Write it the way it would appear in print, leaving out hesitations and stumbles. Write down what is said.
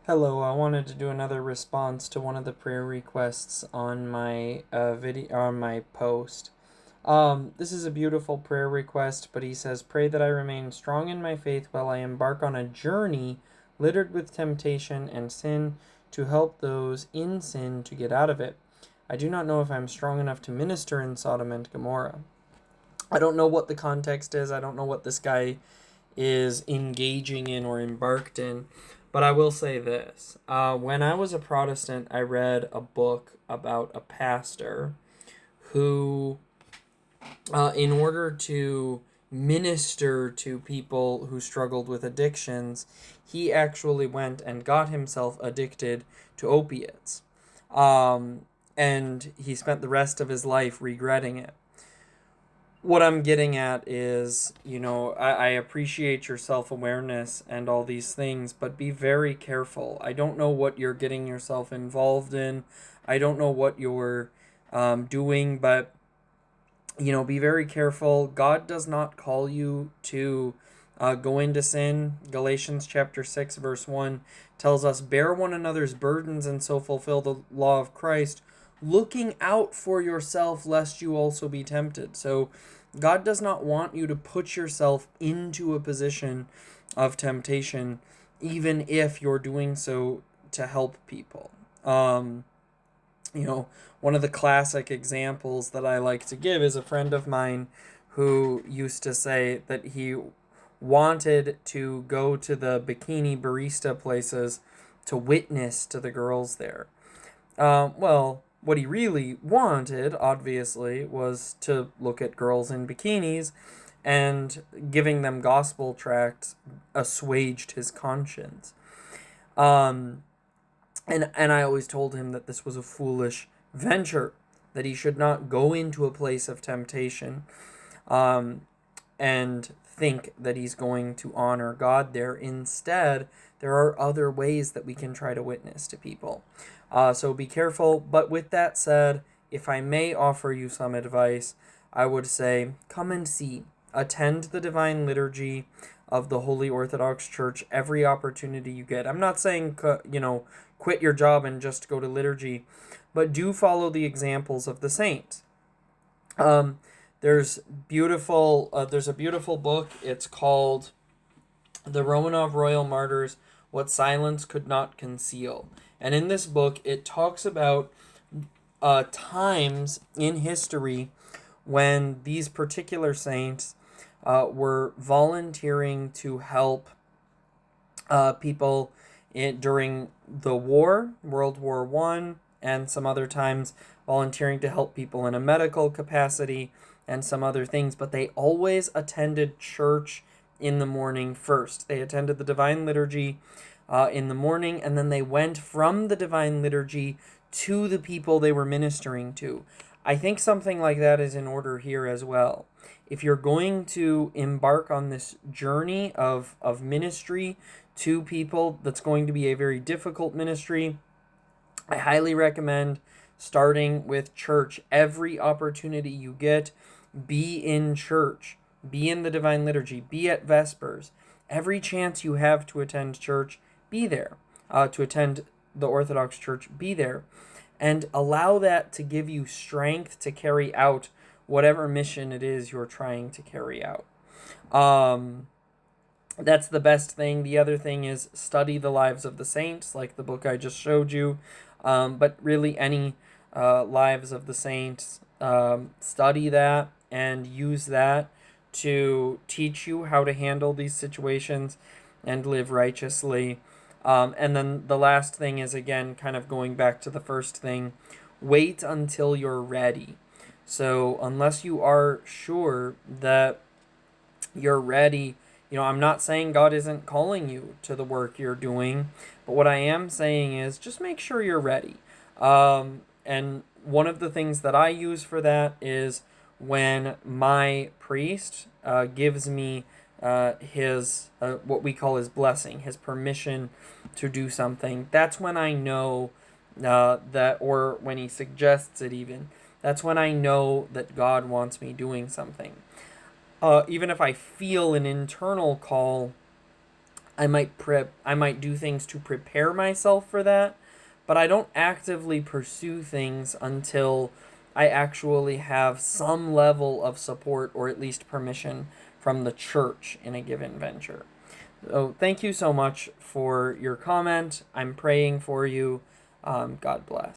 Hello, I wanted to do another response to one of the prayer requests on my video on my post. This is a beautiful prayer request, but he says, "Pray that I remain strong in my faith while I embark on a journey littered with temptation and sin to help those in sin to get out of it. I do not know if I'm strong enough to minister in Sodom and Gomorrah." I don't know what the context is. I don't know what this guy is engaging in or embarked in. But I will say this. When I was a Protestant, I read a book about a pastor who, in order to minister to people who struggled with addictions, he actually went and got himself addicted to opiates. And he spent the rest of his life regretting it. What I'm getting at is, I appreciate your self awareness and all these things, but be very careful. I don't know what you're getting yourself involved in. I don't know what you're doing, but, be very careful. God does not call you to go into sin. Galatians chapter 6, verse 1 tells us, "Bear one another's burdens and so fulfill the law of Christ, looking out for yourself lest you also be tempted." So God does not want you to put yourself into a position of temptation, even if you're doing so to help people. You know, one of the classic examples that I like to give is a friend of mine who used to say that he wanted to go to the bikini barista places to witness to the girls there. Well, what he really wanted, obviously, was to look at girls in bikinis, and giving them gospel tracts assuaged his conscience. Um, and I always told him that this was a foolish venture, that he should not go into a place of temptation um, and think that he's going to honor God there. Instead, there are other ways that we can try to witness to people. So be careful. But with that said, if I may offer you some advice, I would say come and see. Attend the Divine Liturgy of the Holy Orthodox Church every opportunity you get. I'm not saying, quit your job and just go to liturgy, but do follow the examples of the saints. Um, there's a beautiful book. It's called The Romanov Royal Martyrs: What Silence Could Not Conceal. And in this book, it talks about times in history when these particular saints were volunteering to help people during the war, World War I, and some other times volunteering to help people in a medical capacity and some other things. But they always attended church in the morning first. They attended the Divine Liturgy in the morning, and then they went from the Divine Liturgy to the people they were ministering to. I think something like that is in order here as well. If you're going to embark on this journey of ministry to people, that's going to be a very difficult ministry, I highly recommend starting with church. Every opportunity you get, be in church, be in the Divine Liturgy, be at Vespers. Every chance you have to attend church, be there. To attend the Orthodox Church, be there. And allow that to give you strength to carry out whatever mission it is you're trying to carry out. That's the best thing. The other thing is study the lives of the saints, like the book I just showed you. But really, any lives of the saints, study that and use that to teach you how to handle these situations and live righteously. And then the last thing is, again, kind of going back to the first thing, wait until you're ready. So, unless you are sure that you're ready, I'm not saying God isn't calling you to the work you're doing, but what I am saying is just make sure you're ready. And one of the things that I use for that is when my priest gives me his what we call his blessing, his permission to do something. That's when I know that, or when he suggests it even, that's when I know that God wants me doing something. Even if I feel an internal call, I might do things to prepare myself for that, but I don't actively pursue things until I actually have some level of support or at least permission from the church in a given venture. So thank you so much for your comment. I'm praying for you. God bless.